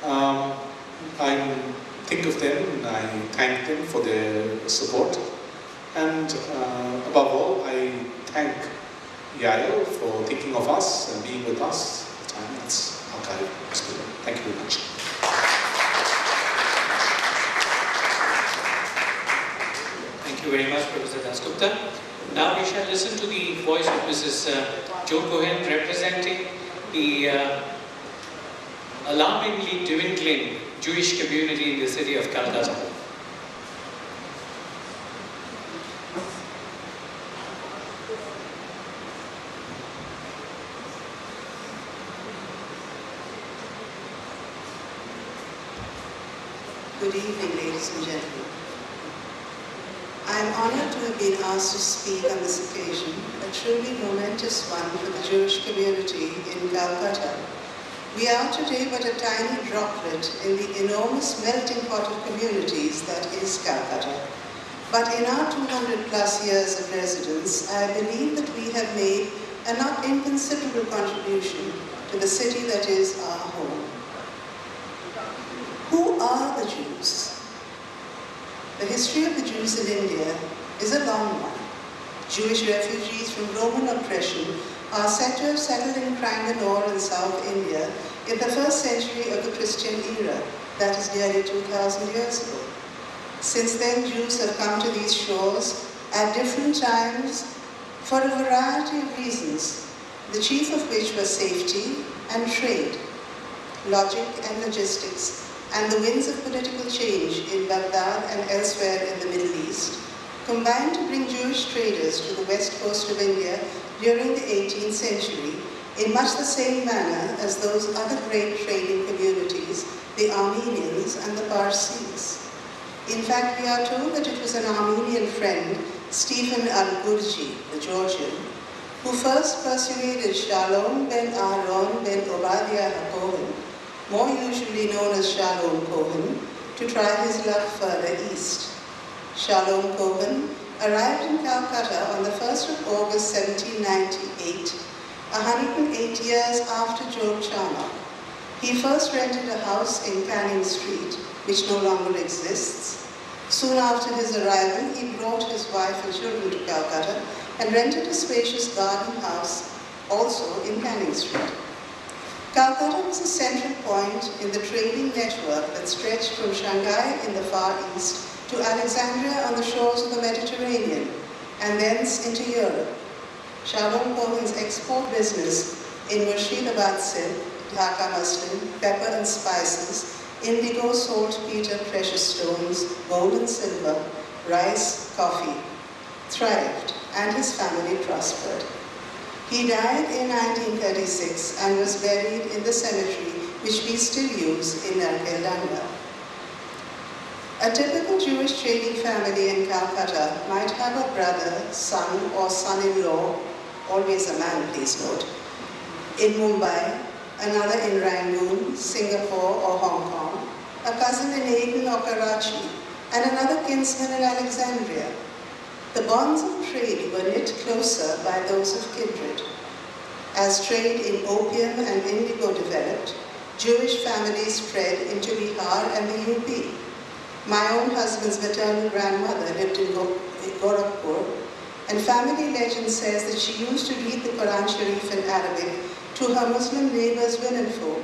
Um, I think of them and I thank them for their support. And above all, I thank Yael for thinking of us and being with us at the time. That's Archive Hospital. Thank you very much. Thank you very much, Professor Dasgupta. Now we shall listen to the voice of Mrs. Jo Cohen, representing the alarmingly dwindling Jewish community in the city of Calcutta. Good evening, ladies and gentlemen. I am honored to have been asked to speak on this occasion, a truly momentous one for the Jewish community in Calcutta. We are today but a tiny droplet in the enormous melting pot of communities that is Calcutta. But in our 200 plus years of residence, I believe that we have made a not inconsiderable contribution to the city that is our home. Who are the Jews? The history of the Jews in India is a long one. Jewish refugees from Roman oppression are said to have settled in Cranganore in South India in the first century of the Christian era, that is nearly 2,000 years ago. Since then, Jews have come to these shores at different times for a variety of reasons, the chief of which was safety and trade, logic and logistics, and the winds of political change in Baghdad and elsewhere in the Middle East combined to bring Jewish traders to the west coast of India during the 18th century in much the same manner as those other great trading communities, the Armenians and the Parsis. In fact, we are told that it was an Armenian friend, Stephen al-Gurji, the Georgian, who first persuaded Shalom ben Aaron ben Obadiah HaKohen, more usually known as Shalom Cohen, to try his luck further east. Shalom Cohen arrived in Calcutta on the 1st of August 1798, 108 years after Job Charnock. He first rented a house in Canning Street, which no longer exists. Soon after his arrival, he brought his wife and children to Calcutta and rented a spacious garden house, also in Canning Street. Calcutta was a central point in the trading network that stretched from Shanghai in the Far East to Alexandria on the shores of the Mediterranean, and thence into Europe. Shalom Cohen's export business in Murshidabad silk, Dhaka muslin, pepper and spices, indigo, saltpeter, precious stones, gold and silver, rice, coffee, thrived, and his family prospered. He died in 1936 and was buried in the cemetery which we still use in Narkeldanga. A typical Jewish trading family in Calcutta might have a brother, son, or son-in-law, always a man, please note, in Mumbai, another in Rangoon, Singapore, or Hong Kong, a cousin in Aden or Karachi, and another kinsman in Alexandria. The bonds of trade were knit closer by those of kindred. As trade in opium and indigo developed, Jewish families spread into Bihar and the UP. My own husband's maternal grandmother lived in Gorakhpur, and family legend says that she used to read the Quran Sharif in Arabic to her Muslim neighbors' womenfolk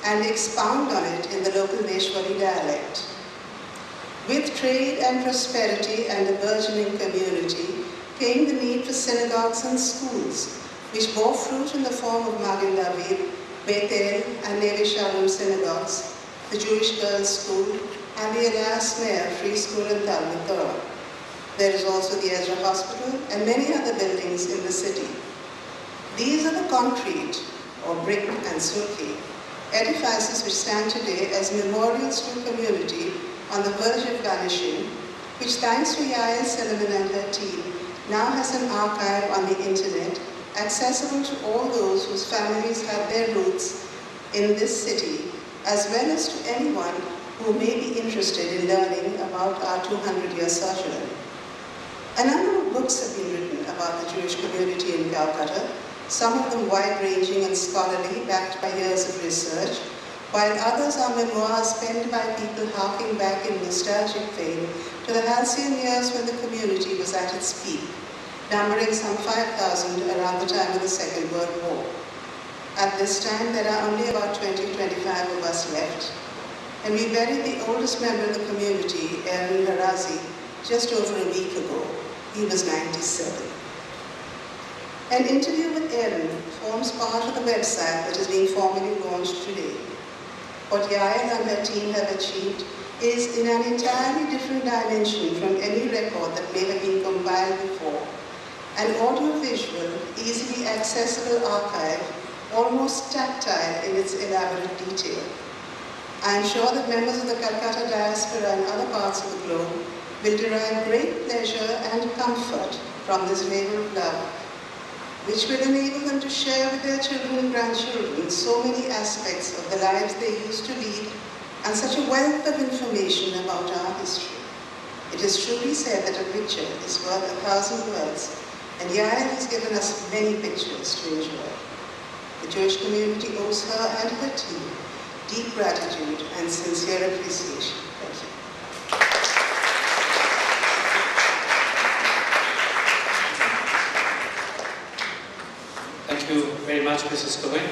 and expound on it in the local Neshwari dialect. With trade and prosperity and a burgeoning community came the need for synagogues and schools, which bore fruit in the form of Magen David, Bethel, and Neve Shalom synagogues, the Jewish Girls' School, and the Elias Meir Free School and Talmud Torah. There is also the Ezra Hospital and many other buildings in the city. These are the concrete, or brick and sulki, edifices which stand today as memorials to a community on the verge of vanishing, which thanks to Yael Silliman and her team, now has an archive on the internet accessible to all those whose families have their roots in this city, as well as to anyone who may be interested in learning about our 200-year sojourn. A number of books have been written about the Jewish community in Calcutta, some of them wide-ranging and scholarly, backed by years of research, while others are memoirs penned by people harking back in nostalgic vein to the halcyon years when the community was at its peak, numbering some 5,000 around the time of the Second World War. At this time, there are only about 20-25 of us left, and we buried the oldest member of the community, Aaron Harazi, just over a week ago. He was 97. An interview with Aaron forms part of the website that is being formally launched today. What Yael and her team have achieved is in an entirely different dimension from any record that may have been compiled before. An audio-visual, easily accessible archive, almost tactile in its elaborate detail. I am sure that members of the Calcutta diaspora and other parts of the globe will derive great pleasure and comfort from this labor of love, which will enable them to share with their children and grandchildren so many aspects of the lives they used to lead and such a wealth of information about our history. It is truly said that a picture is worth 1,000 words, and Yael has given us many pictures to enjoy. The Jewish community owes her and her team deep gratitude and sincere appreciation. Thank you. Thank you very much, Mrs. Cohen.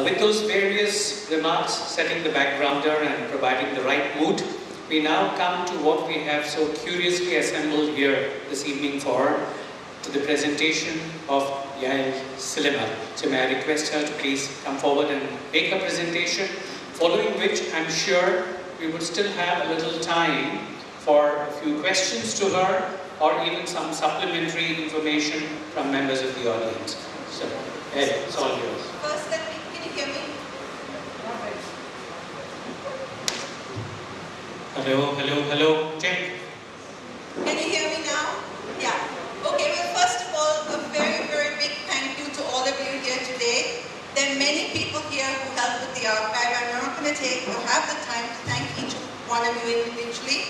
With those various remarks setting the backgrounder and providing the right mood, we now come to what we have so curiously assembled here this evening for, to the presentation of Yael Silema. So may I request her to please come forward and make her presentation, following which I'm sure we would still have a little time for a few questions to her or even some supplementary information from members of the audience. So, Ed, it's all yours. First, can you hear me? Hello, check. Can you hear me now? Yeah. Okay, well, first of all, a very, very big thank you to all of you here today. There are many people here who helped with the archive. I'm not going to have the time to thank each one of you individually.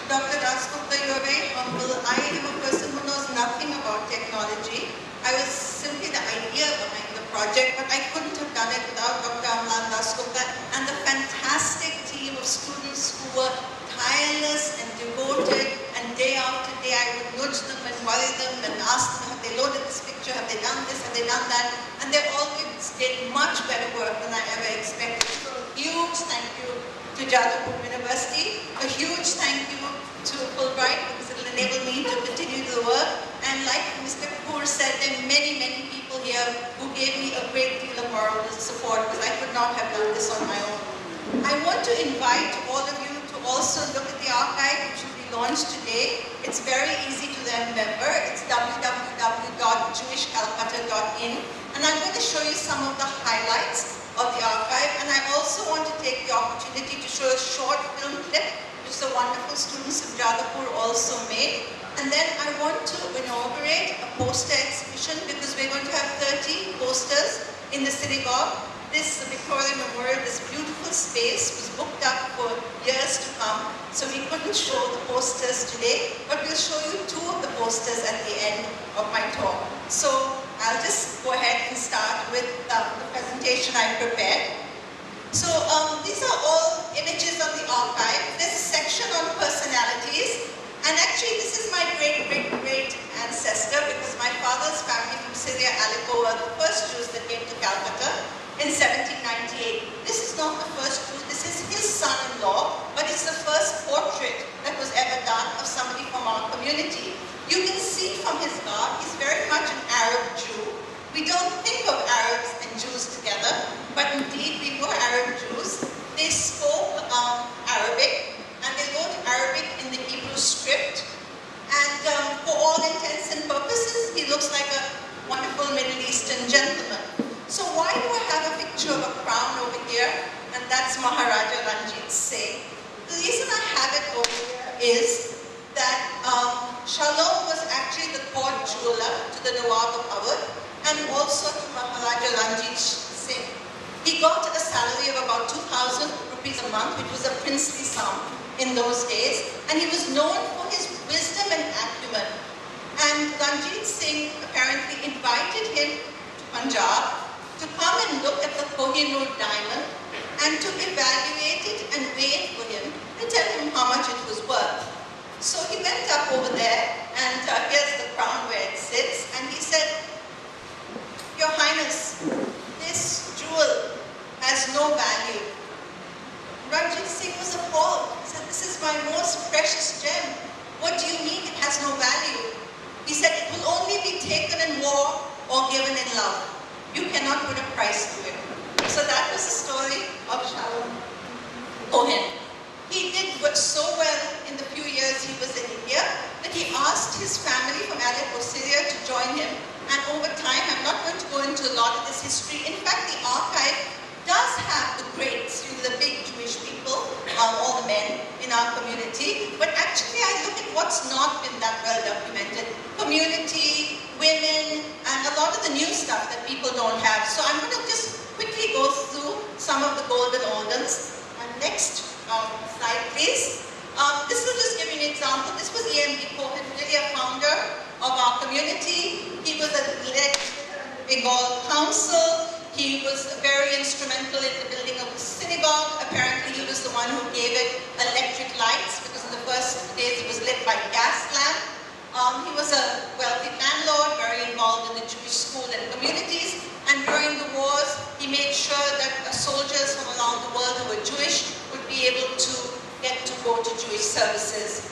Dr. Dasgupta, you are very humble. I am a person who knows nothing about technology. I was simply the idea behind the project, but I couldn't have done it without Dr. Amlan Dasgupta and the fantastic team of students who were tireless and devoted, and day after day I would nudge them and worry them and ask them, have they loaded this picture, have they done this, have they done that, and they always did much better work than I ever expected. So a huge thank you to Jadavpur University, a huge thank you to Fulbright, because it will enable me to continue the work, and like Mr. Kapoor said, there are many, many people here who gave me a great deal of moral support, because I could not have done this on my own. I want to invite all of you to also look at the archive, which will be launched today. It's very easy to then remember. It's www.jewishcalcutta.in, and I'm going to show you some of the highlights of the archive, and I also want to take the opportunity to show a short film clip, which the wonderful students of Jadavpur also made. And then I want to inaugurate a poster exhibition, because we're going to have 30 posters in the synagogue. This Victoria Memorial, this beautiful space, was booked up for years to come, so we couldn't show the posters today, but we'll show you 2 of the posters at the end of my talk. So I'll just go ahead and start with the presentation I prepared. So these are all images of the archive. There's a section on personalities, and actually this is my great ancestor, because my father's family from Syria, Aleppo, were the first Jews that came to Calcutta in 1798. This is not the first Jew, this is his son-in-law, but it's the first portrait that was ever done of somebody from our community. You can see from his garb, he's very much an Arab Jew. We don't think of Arabs and Jews together, but indeed we were Arab Jews. They spoke Arabic, and they wrote Arabic in the Hebrew script. And for all intents and purposes, he looks like a wonderful Middle Eastern gentleman. So why do I have a picture of a crown over here? And that's Maharaja Ranjit Singh. The reason I have it over here is that Shalom was actually the court jeweler to the Nawab of Awadh, and also to Maharaja Ranjit Singh. He got a salary of about 2,000 rupees a month, which was a princely sum in those days, and he was known for his wisdom and acumen. And Ranjit Singh apparently invited him to Punjab to come and look at the Kohinoor diamond, and to evaluate it and weigh it for him and tell him how much it was worth. So he went up over there, and here's the crown where it sits, and he said, "Your Highness, this jewel has no value." Ranjit Singh was appalled. He said, "This is my most precious gem. What do you mean it has no value?" He said, "It will only be taken in war or given in love. You cannot put a price to it." So that was the story of Shalom Cohen. He did so well in the few years he was in India that he asked his family from Aleppo, Syria to join him. And over time, I'm not going to go into a lot of this history. In fact, the archive does have the greats, the big Jewish people, all the men in our community. But actually, I look at what's not been that well documented. Community, women, and a lot of the new stuff that people don't have. So I'm going to just quickly go through some of the golden organs. And next slide, please. This will just give you an example. This was E.M.B. Cohen, really a founder of our community. He was a legislator in the Bengal Council. He was very instrumental in the building of the synagogue. Apparently, he was the one who gave it electric lights, because in the first days it was lit by gas lamp. He was a wealthy landlord, very involved in the Jewish school and communities. And during the wars, he made sure that soldiers from around the world who were Jewish would be able to get to go to Jewish services.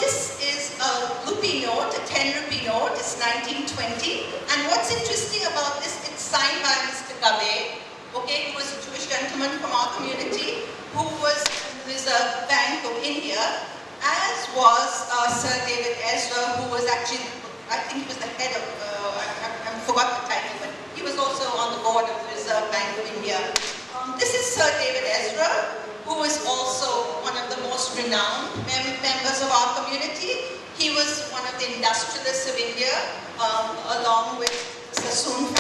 This is a rupee note, a 10 rupee note. It's 1920. And what's interesting about this, it's signed by Mr. Gabe, okay, who was a Jewish gentleman from our community, who was in the Reserve Bank of India, as was Sir David Ezra, who was actually, I think he was the head of, I forgot the title, but he was also on the board of the Reserve Bank of India. This is Sir David Ezra, who is also one of the most renowned members of our community. He was one of the industrialists of India, along with Sassoon.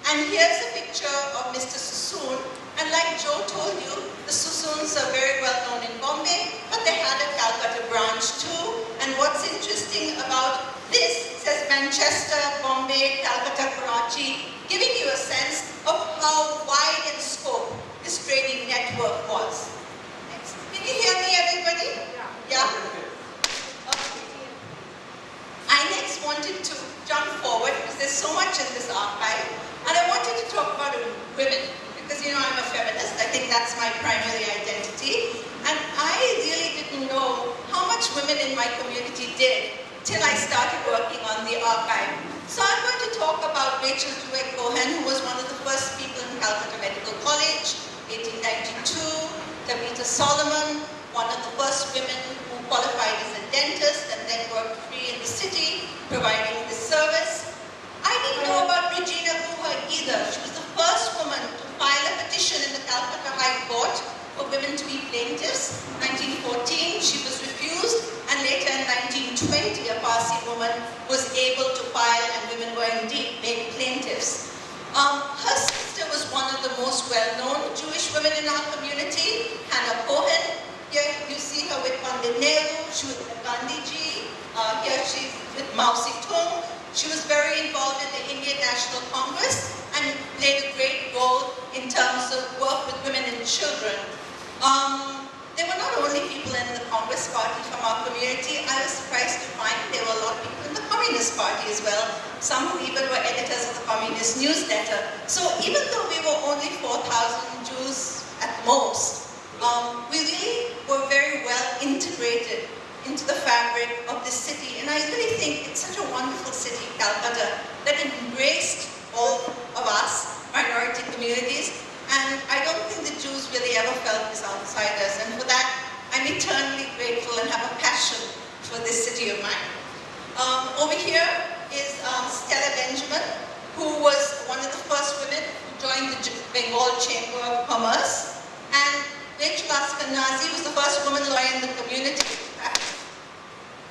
And here's a picture of Mr. Sassoon. And like Joe told you, the Sassoons are very well known in Bombay, but they had a Calcutta branch too. And what's interesting about this, it says Manchester, Bombay, Calcutta, Karachi, giving you a sense of how wide in scope this trading network was. Next. Can you hear me, everybody? Yeah? Okay. I next wanted to jump forward because there's so much in this archive, and I wanted to talk about women, because you know I'm a feminist. I think that's my primary identity, and I really didn't know how much women in my community did till I started working on the archive. So I'm going to talk about Rachel Duet Cohen, who was one of the first people in Calcutta Medical College, 1892, Tabitha Solomon, one of the first women who qualified as a dentist and then worked free in the city, providing this service. I didn't know about Regina Guha either. She was the first woman to file a petition in the Calcutta High Court for women to be plaintiffs. 1914, she was refused, and later in 1920, a Parsi woman was able to file, and women were indeed made plaintiffs. Her sister was one of the most well-known Jewish women in our community, Hannah Cohen. Here you see her with Pandit Nehru. She was with Gandhiji. Here she's with Mao Zedong. She was very involved in the Indian National Congress and played a great role in terms of work with women and children. There were not only people in the Congress Party from our community. I was surprised to find there were a lot of people in the Communist Party as well. Some who even were editors of the Communist newsletter. So even though we were only 4,000 Jews at most, we really were very well integrated into the fabric of this city. And I really think it's such a wonderful city, Calcutta, that embraced all of us, minority communities. And I don't think the Jews really ever felt as outsiders. And for that, I'm eternally grateful and have a passion for this city of mine. Over here is Stella Benjamin, who was one of the first women who joined the Bengal Chamber of Commerce. And Rachel Ashkenazi was the first woman lawyer in the community,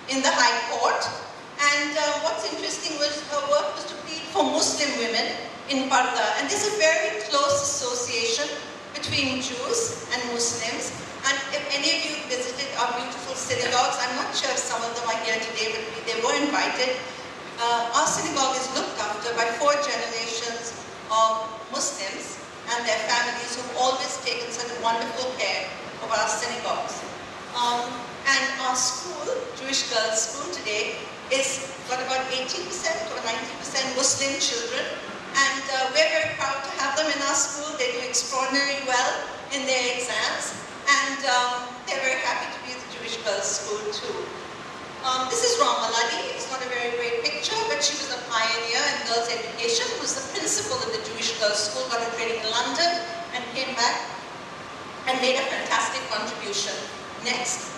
in the High Court. And what's interesting was her work was to plead for Muslim women in Parda. And there's a very close association between Jews and Muslims. And if any of you visited our beautiful synagogues, I'm not sure if some of them are here today, but they were invited. Our synagogue is looked after by 4 generations of Muslims. and their families who've always taken such wonderful care of our synagogues. And our school, Jewish Girls' School today, is got about 80% or 90% Muslim children, and we're very proud to have them in our school. They do extraordinarily well in their exams, and they're very happy to be at the Jewish Girls' School too. This is Ramaladi. It's not a very great picture, but she was a pioneer in girls' education, who was the principal of the Jewish Girls' School, got her training in London, and came back and made a fantastic contribution. Next.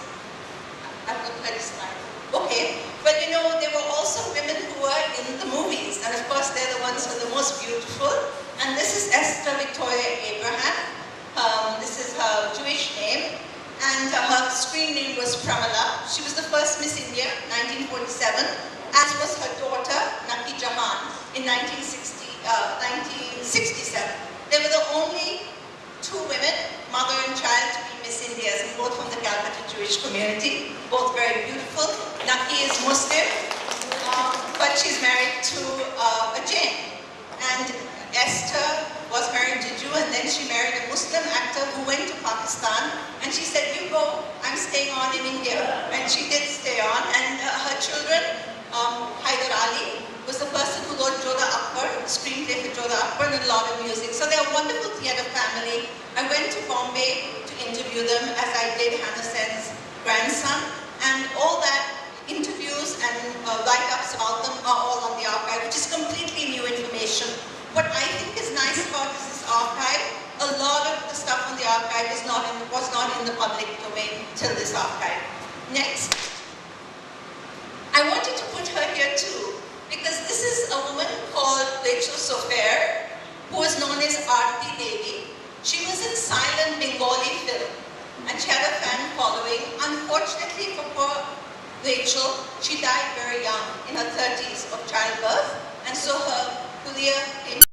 I've got 30 slides. Okay, but you know, there were also women who were in the movies, and of course they're the ones who are the most beautiful. And this is Esther Victoria Abraham. This is her Jewish name, and her screen name was Pramila. She was the first Miss India, 1947, as was her daughter, Naki Jahan, in 1967. They were the only two women, mother and child, to be Miss Indias, and both from the Calcutta Jewish community, both very beautiful. Naki is Muslim, but she's married to a Jain. And Esther was married to a Jew, and then she married a Muslim actor who went to Pakistan, and she said, "You go, I'm staying on in India." And she did stay on, and her children, Hyder Ali, was the person who wrote Jodha Akbar, the screenplay for Jodha Akbar, and a lot of music. So they're a wonderful theatre family. I went to Bombay to interview them, as I did Hannah Sen's grandson, and all that interviews and write-ups about them are all on the archive, which is completely new information. What I think is nice about this archive, a lot of the stuff on the archive was not in the public domain till this archive. Next. I wanted to put her here too, because this is a woman called Rachel Sofer, who was known as Aarti Devi. She was in silent Bengali film, and she had a fan following. Unfortunately for poor Rachel, she died very young, in her 30s, of